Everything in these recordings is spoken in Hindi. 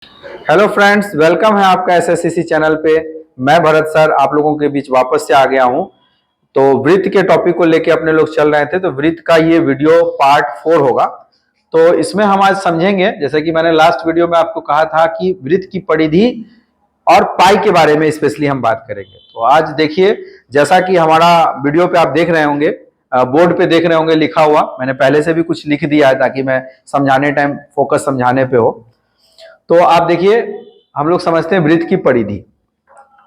हेलो फ्रेंड्स, वेलकम है आपका एसएससीसी चैनल पे। मैं भरत सर आप लोगों के बीच वापस से आ गया हूं। तो वृत्त के टॉपिक को लेके अपने लोग चल रहे थे, तो वृत्त का ये वीडियो पार्ट 4 होगा। तो इसमें हम आज समझेंगे, जैसे कि मैंने लास्ट वीडियो में आपको कहा था कि वृत्त की परिधि और पाई के बारे में स्पेशली हम बात करेंगे। तो आज देखिए, जैसा कि हमारा वीडियो पे आप देख रहे होंगे, बोर्ड पे देख रहे होंगे लिखा हुआ, मैंने पहले से भी कुछ लिख दिया है ताकि मैं समझाने टाइम फोकस समझाने पे हो। तो आप देखिए, हम लोग समझते हैं वृत्त की परिधि।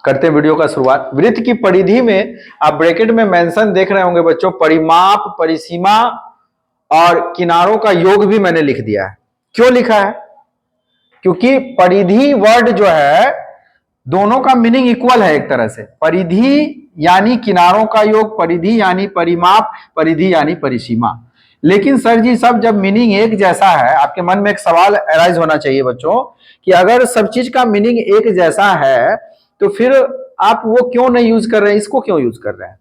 करते हैं वीडियो का शुरुआत। वृत्त की परिधि में आप ब्रैकेट में मेंशन देख रहे होंगे बच्चों, परिमाप, परिसीमा और किनारों का योग भी मैंने लिख दिया है। क्यों लिखा है? क्योंकि परिधि वर्ड जो है, दोनों का मीनिंग इक्वल है एक तरह से। परिधि यानी किनारों का योग, परिधि यानी परिमाप, परिधि यानी परिसीमा। लेकिन सर जी, सब जब मीनिंग एक जैसा है, आपके मन में एक सवाल अराइज होना चाहिए बच्चों कि अगर सब चीज का मीनिंग एक जैसा है तो फिर आप वो क्यों नहीं यूज कर रहे हैं, इसको क्यों यूज कर रहे हैं?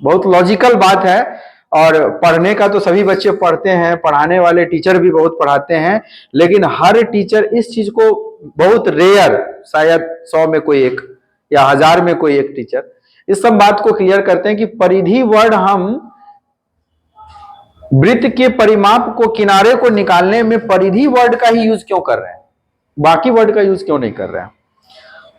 बहुत लॉजिकल बात है। और पढ़ने का तो सभी बच्चे पढ़ते हैं, पढ़ाने वाले टीचर भी बहुत पढ़ाते हैं, लेकिन हर टीचर इस चीज को, बहुत रेयर, शायद 100 में कोई एक या 1000 में कोई एक टीचर इस सब बात को क्लियर करते हैं कि परिधि वर्ड हम वृत्त के परिमाप को, किनारे को निकालने में परिधि वर्ड का ही यूज क्यों कर रहे हैं, बाकी वर्ड का यूज क्यों नहीं कर रहे हैं?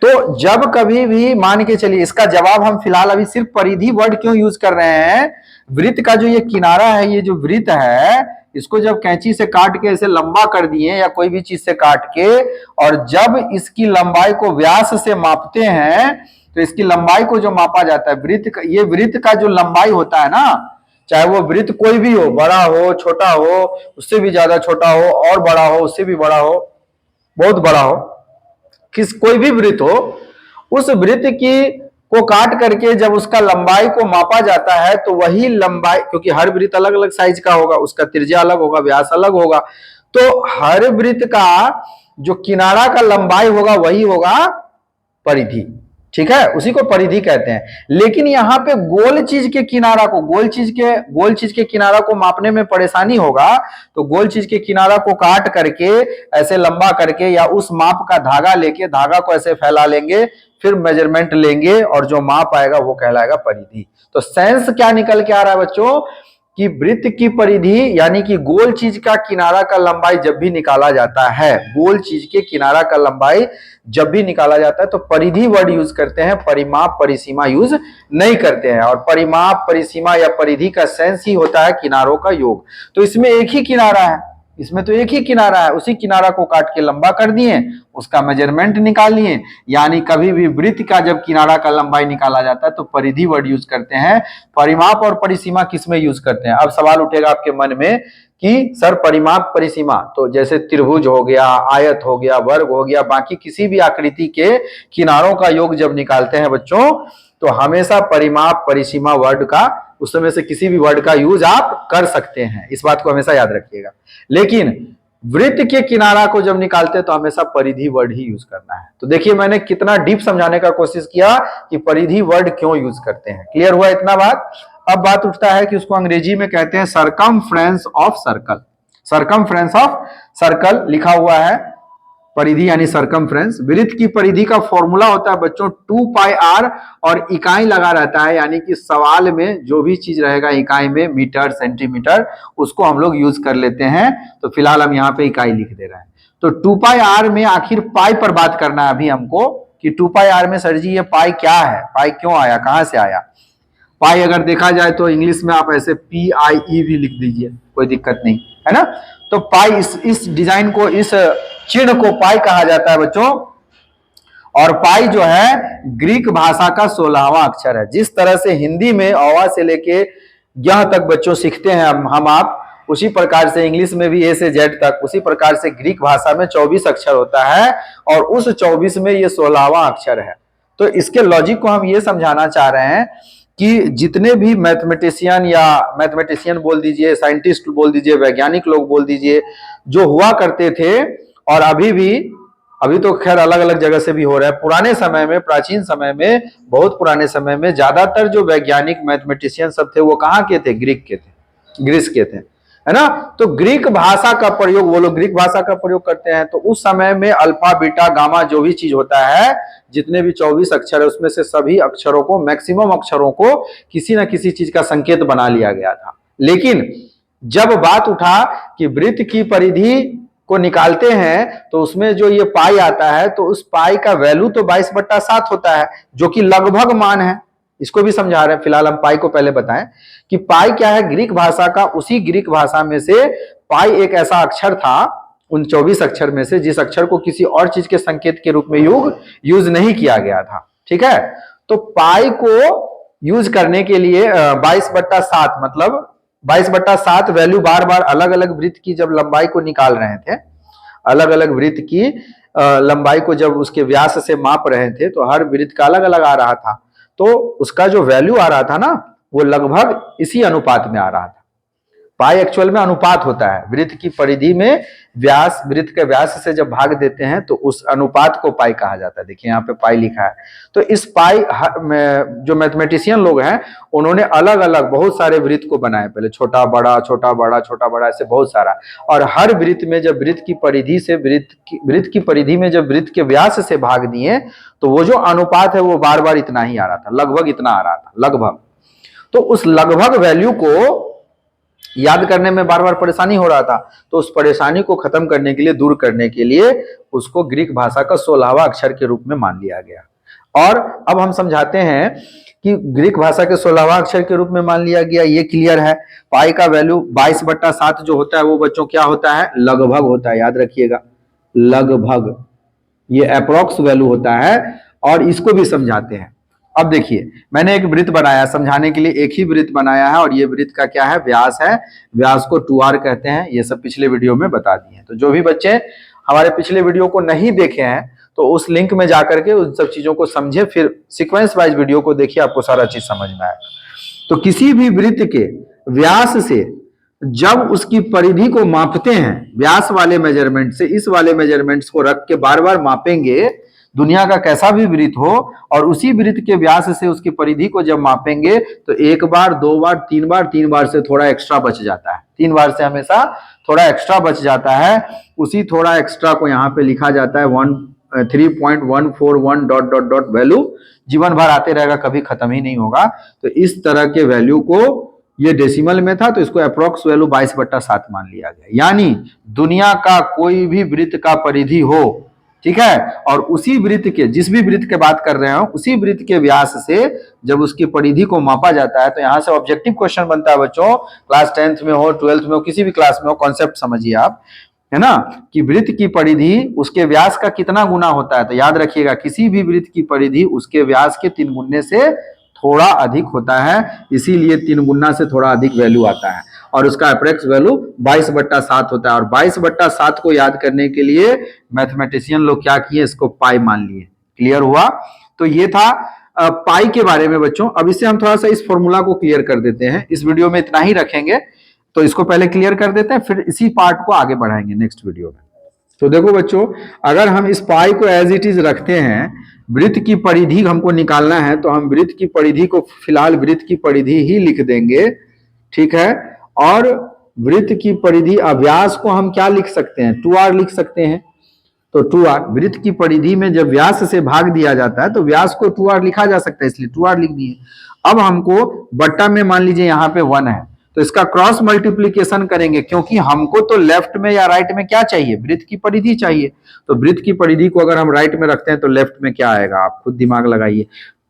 तो जब कभी भी मान के चलिए, इसका जवाब हम फिलहाल अभी सिर्फ परिधि वर्ड क्यों यूज कर रहे हैं। वृत्त का जो ये किनारा है, ये जो वृत्त है, इसको जब कैंची से काट के ऐसे लंबा कर दिए या कोई भी चीज से काट के, और जब इसकी लंबाई को व्यास से मापते हैं, तो इसकी लंबाई को जो मापा जाता है वृत्त का, ये वृत्त का जो लंबाई होता है ना, चाहे वो वृत्त कोई भी हो, बड़ा हो, छोटा हो, उससे भी ज्यादा छोटा हो, और बड़ा हो, उससे भी बड़ा हो, बहुत बड़ा हो, कोई भी वृत्त हो, उस वृत्त की को काट करके जब उसका लंबाई को मापा जाता है, तो वही लंबाई, क्योंकि हर वृत्त अलग अलग साइज का होगा, उसका त्रिज्या अलग होगा, व्यास अलग होगा, तो हर वृत्त का जो किनारा का लंबाई होगा वही होगा परिधि। ठीक है, उसी को परिधि कहते हैं। लेकिन यहां पे गोल चीज के किनारा को, गोल चीज के किनारा को मापने में परेशानी होगा, तो गोल चीज के किनारा को काट करके ऐसे लंबा करके, या उस माप का धागा लेके, धागा को ऐसे फैला लेंगे, फिर मेजरमेंट लेंगे, और जो माप आएगा वो कहलाएगा परिधि। तो सेंस क्या निकल के आ रहा है बच्चों कि वृत्त की परिधि यानी कि गोल चीज का किनारा का लंबाई जब भी निकाला जाता है, गोल चीज के किनारा का लंबाई जब भी निकाला जाता है, तो परिधि वर्ड यूज करते हैं, परिमाप, परिसीमा यूज नहीं करते हैं। और परिमाप, परिसीमा या परिधि का सेंस ही होता है किनारों का योग। तो इसमें एक ही किनारा है, इसमें तो एक ही किनारा है, उसी किनारा को काट के लंबा कर दिए, उसका मेजरमेंट निकाल लिए। यानी कभी भी वृत्त का जब किनारा का लंबाई निकाला जाता है तो परिधि वर्ड यूज करते हैं। परिमाप और परिसीमा किसमें यूज करते हैं? अब सवाल उठेगा आपके मन में कि सर परिमाप, परिसीमा तो जैसे त्रिभुज हो गया, आयत हो गया, वर्ग हो गया, बाकी किसी भी आकृति के किनारों का योग जब निकालते हैं बच्चों, तो हमेशा परिमाप, परिसीमा वर्ड का, उस समय से किसी भी वर्ड का यूज आप कर सकते हैं, इस बात को हमेशा याद रखिएगा। लेकिन वृत्त के किनारा को जब निकालते हैं तो हमेशा परिधि वर्ड ही यूज करना है। तो देखिए, मैंने कितना डीप समझाने का कोशिश किया कि परिधि वर्ड क्यों यूज करते हैं। क्लियर हुआ इतना बात? अब बात उठता है कि उसको अंग्रेजी में कहते हैं circumference of circle. Circumference of circle लिखा हुआ है, परिधि यानी सरकमफ्रेंस। वृत्त की परिधि का फॉर्मूला होता है बच्चों 2πr, और इकाई लगा रहता है, यानी कि सवाल में जो भी चीज रहेगा इकाई में, मीटर, सेंटीमीटर, उसको हम लोग यूज कर लेते हैं। तो फिलहाल हम यहाँ पे इकाई लिख दे रहे हैं। तो 2πr में आखिर पाई पर बात करना है अभी हमको कि 2πr में सर जी ये पाई क्या है, पाई क्यों आया, कहां से आया? पाई अगर देखा जाए तो इंग्लिश में आप ऐसे PIE भी लिख दीजिए, कोई दिक्कत नहीं है ना। तो पाई, इस डिजाइन को, इस चिन्ह को पाई कहा जाता है बच्चों। और पाई जो है ग्रीक भाषा का 16वां अक्षर है। जिस तरह से हिंदी में अ से लेके यह तक बच्चों सीखते हैं हम आप, उसी प्रकार से इंग्लिश में भी A से Z तक, उसी प्रकार से ग्रीक भाषा में 24 अक्षर होता है, और उस 24 में ये 16वां अक्षर है। तो इसके लॉजिक को हम ये समझाना चाह रहे हैं कि जितने भी मैथमेटिशियन, या मैथमेटिशियन बोल दीजिए, साइंटिस्ट बोल दीजिए, वैज्ञानिक लोग बोल दीजिए, जो हुआ करते थे, और अभी तो खैर अलग अलग जगह से भी हो रहा है, पुराने समय में, प्राचीन समय में, बहुत पुराने समय में ज्यादातर जो वैज्ञानिक मैथमेटिशियन सब थे वो कहाँ के थे? ग्रीक के थे, ग्रीस के थे। है ना। तो ग्रीक भाषा का प्रयोग, वो लोग ग्रीक भाषा का प्रयोग करते हैं, तो उस समय में अल्फा बीटा गामा जो भी चीज होता है, जितने भी 24 अक्षर है उसमें से सभी अक्षरों को, मैक्सिमम अक्षरों को किसी ना किसी चीज का संकेत बना लिया गया था। लेकिन जब बात उठा कि वृत्त की परिधि को निकालते हैं तो उसमें जो ये पाई आता है, तो उस पाई का वैल्यू तो 22/7 होता है, जो कि लगभग मान है। इसको भी समझा रहे हैं, फिलहाल हम पाई को पहले बताएं कि पाई क्या है। ग्रीक भाषा का, उसी ग्रीक भाषा में से पाई एक ऐसा अक्षर था उन 24 अक्षर में से, जिस अक्षर को किसी और चीज के संकेत के रूप में यूज नहीं किया गया था। ठीक है, तो पाई को यूज करने के लिए 22/7 मतलब 22/7 वैल्यू बार बार अलग अलग वृत्त की जब लंबाई को निकाल रहे थे, अलग अलग वृत्त की लंबाई को जब उसके व्यास से माप रहे थे, तो हर वृत्त का अलग अलग आ रहा था, तो उसका जो वैल्यू आ रहा था ना, वो लगभग इसी अनुपात में आ रहा था। पाई एक्चुअल में अनुपात होता है, वृत्त की परिधि में व्यास, वृत्त के व्यास से जब भाग देते हैं तो उस अनुपात को पाई कहा जाता है। देखिए यहाँ पे पाई लिखा है। तो इस पाई जो मैथमेटिशियन लोग हैं उन्होंने अलग अलग बहुत सारे वृत्त को बनाए, पहले छोटा बड़ा छोटा बड़ा छोटा बड़ा ऐसे बहुत सारा, और हर वृत्त में जब वृत्त की परिधि से वृत्त की परिधि में जब वृत्त के व्यास से भाग दिए तो वो जो अनुपात है वो बार बार इतना ही आ रहा था, लगभग इतना आ रहा था, लगभग। तो उस लगभग वैल्यू को याद करने में बार बार परेशानी हो रहा था, तो उस परेशानी को खत्म करने के लिए, दूर करने के लिए उसको ग्रीक भाषा का 16वां अक्षर के रूप में मान लिया गया। और अब हम समझाते हैं कि ग्रीक भाषा के 16वां अक्षर के रूप में मान लिया गया, ये क्लियर है। पाई का वैल्यू 22/7 जो होता है वो बच्चों क्या होता है, लगभग होता है, याद रखिएगा, लगभग, ये अप्रोक्स वैल्यू होता है। और इसको भी समझाते हैं। अब देखिए, मैंने एक वृत्त बनाया समझाने के लिए, एक ही वृत्त बनाया है, और ये वृत्त का क्या है, व्यास है, व्यास को 2r कहते हैं। ये सब पिछले वीडियो में बता दिए हैं। तो जो भी बच्चे हमारे पिछले वीडियो को नहीं देखे हैं तो उस लिंक में जाकर के उन सब चीजों को समझे, फिर सीक्वेंस वाइज वीडियो को देखिए, आपको सारा चीज समझ में आएगा। तो किसी भी वृत्त के व्यास से जब उसकी परिधि को मापते हैं, व्यास वाले मेजरमेंट से इस वाले मेजरमेंट्स को रख के बार बार मापेंगे, दुनिया का कैसा भी वृत्त हो, और उसी वृत्त के व्यास से उसकी परिधि को जब मापेंगे तो एक बार, दो बार, तीन बार से थोड़ा एक्स्ट्रा बच जाता है, 3 बार से हमेशा थोड़ा एक्स्ट्रा बच जाता है। उसी थोड़ा एक्स्ट्रा को यहाँ पे लिखा जाता है 3.141 डॉट डॉट डॉट वैल्यू, जीवन भर आते रहेगा, कभी खत्म ही नहीं होगा। तो इस तरह के वैल्यू को, ये डेसिमल में था तो इसको अप्रोक्स वैल्यू 22/7 मान लिया गया। यानी दुनिया का कोई भी वृत्त का परिधि हो, ठीक है, और उसी वृत्त के, जिस भी वृत्त के बात कर रहे हो, उसी वृत्त के व्यास से जब उसकी परिधि को मापा जाता है, तो यहां से ऑब्जेक्टिव क्वेश्चन बनता है बच्चों, क्लास 10th में हो, 12th में हो, किसी भी क्लास में हो, कॉन्सेप्ट समझिए आप, है ना, कि वृत्त की परिधि उसके व्यास का कितना गुना होता है। तो याद रखिएगा, किसी भी वृत्त की परिधि उसके व्यास के 3 गुने से थोड़ा अधिक होता है, इसीलिए 3 गुना से थोड़ा अधिक वैल्यू आता है, और उसका अप्रोक्स वैल्यू 22/7 होता है। और 22/7 को याद करने के लिए मैथमेटिशियन लोग क्या किए, इसको पाई मान लिए। क्लियर हुआ? तो ये था पाई के बारे में बच्चों। अब इससे हम थोड़ा सा इस फॉर्मूला को क्लियर कर देते हैं, इस वीडियो में इतना ही रखेंगे, तो इसको पहले क्लियर कर देते हैं, फिर इसी पार्ट को आगे बढ़ाएंगे नेक्स्ट वीडियो में। तो देखो बच्चों, अगर हम इस पाई को एज इट इज रखते हैं, वृत्त की परिधि हमको निकालना है, तो हम वृत्त की परिधि को फिलहाल वृत्त की परिधि ही लिख देंगे, ठीक है। और वृत्त की परिधि, व्यास को हम क्या लिख सकते हैं, 2r लिख सकते हैं। तो 2r, वृत्त की परिधि में जब व्यास से भाग दिया जाता है तो व्यास को 2r लिखा जा सकता है, इसलिए 2r लिख दिए। अब हमको बट्टा में मान लीजिए यहाँ पे 1 है, तो इसका क्रॉस मल्टीप्लीकेशन करेंगे, क्योंकि हमको तो लेफ्ट में या राइट में क्या चाहिए, वृत्त की परिधि चाहिए। तो वृत्त की परिधि को अगर हम राइट में रखते हैं तो लेफ्ट में क्या आएगा, आप खुद दिमाग लगाइए।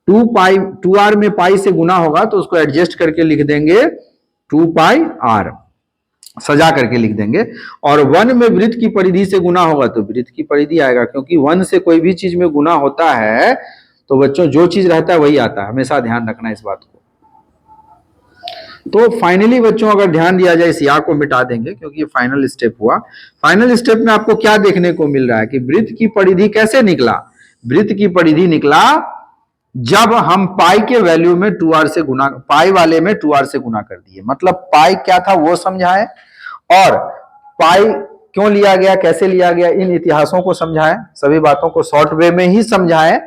2r में पाई से गुना होगा तो उसको एडजस्ट करके लिख देंगे 2πr, सजा करके लिख देंगे। और 1 में वृत्त की परिधि से गुना होगा तो वृत्त की परिधि आएगा, क्योंकि 1 से कोई भी चीज में गुना होता है तो बच्चों जो चीज रहता है वही आता है, हमेशा ध्यान रखना इस बात को। तो फाइनली बच्चों, अगर ध्यान दिया जाए, इस या को मिटा देंगे क्योंकि ये फाइनल स्टेप हुआ। फाइनल स्टेप में आपको क्या देखने को मिल रहा है कि वृत्त की परिधि कैसे निकला, वृत्त की परिधि निकला जब हम पाई के वैल्यू में 2r से गुना, पाई वाले में 2r से गुना कर दिए। मतलब पाई क्या था वो समझाएं, और पाई क्यों लिया गया, कैसे लिया गया, इन इतिहासों को समझाएं, सभी बातों को शॉर्ट वे में ही समझाएं,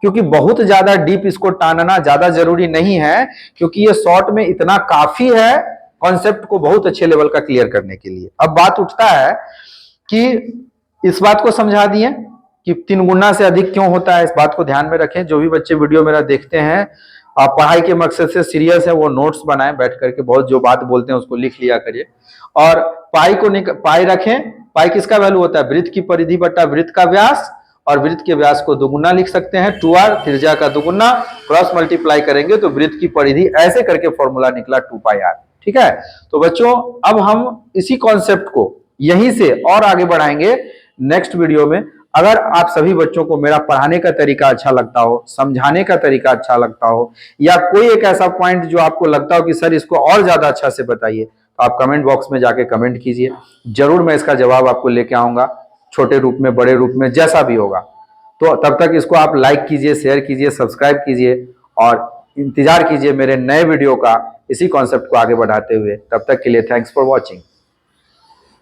क्योंकि बहुत ज्यादा डीप इसको टानना ज्यादा जरूरी नहीं है, क्योंकि ये शॉर्ट में इतना काफी है कॉन्सेप्ट को बहुत अच्छे लेवल का क्लियर करने के लिए। अब बात उठता है कि इस बात को समझा दिए कि 3 गुना से अधिक क्यों होता है, इस बात को ध्यान में रखें। जो भी बच्चे वीडियो मेरा देखते हैं, आप पढ़ाई के मकसद से सीरियस है, वो नोट्स बनाएं बैठ करके, बहुत जो बात बोलते हैं उसको लिख लिया करिए। और पाई रखें। पाई किसका वैल्यू होता है? वृत्त की परिधि बटा वृत्त का व्यास, और वृत्त के व्यास को दुगुना लिख सकते हैं 2r, त्रिज्या का दुगुना, क्रॉस मल्टीप्लाई करेंगे तो वृत्त की परिधि, ऐसे करके फॉर्मूला निकला 2πr। ठीक है, तो बच्चों अब हम इसी कॉन्सेप्ट को यहीं से और आगे बढ़ाएंगे नेक्स्ट वीडियो में। अगर आप सभी बच्चों को मेरा पढ़ाने का तरीका अच्छा लगता हो, समझाने का तरीका अच्छा लगता हो, या कोई एक ऐसा पॉइंट जो आपको लगता हो कि सर इसको और ज्यादा अच्छा से बताइए, तो आप कमेंट बॉक्स में जाके कमेंट कीजिए, जरूर मैं इसका जवाब आपको लेके आऊंगा, छोटे रूप में, बड़े रूप में, जैसा भी होगा। तो तब तक इसको आप लाइक कीजिए, शेयर कीजिए, सब्सक्राइब कीजिए और इंतजार कीजिए मेरे नए वीडियो का, इसी कॉन्सेप्ट को आगे बढ़ाते हुए। तब तक के लिए थैंक्स फॉर वॉचिंग।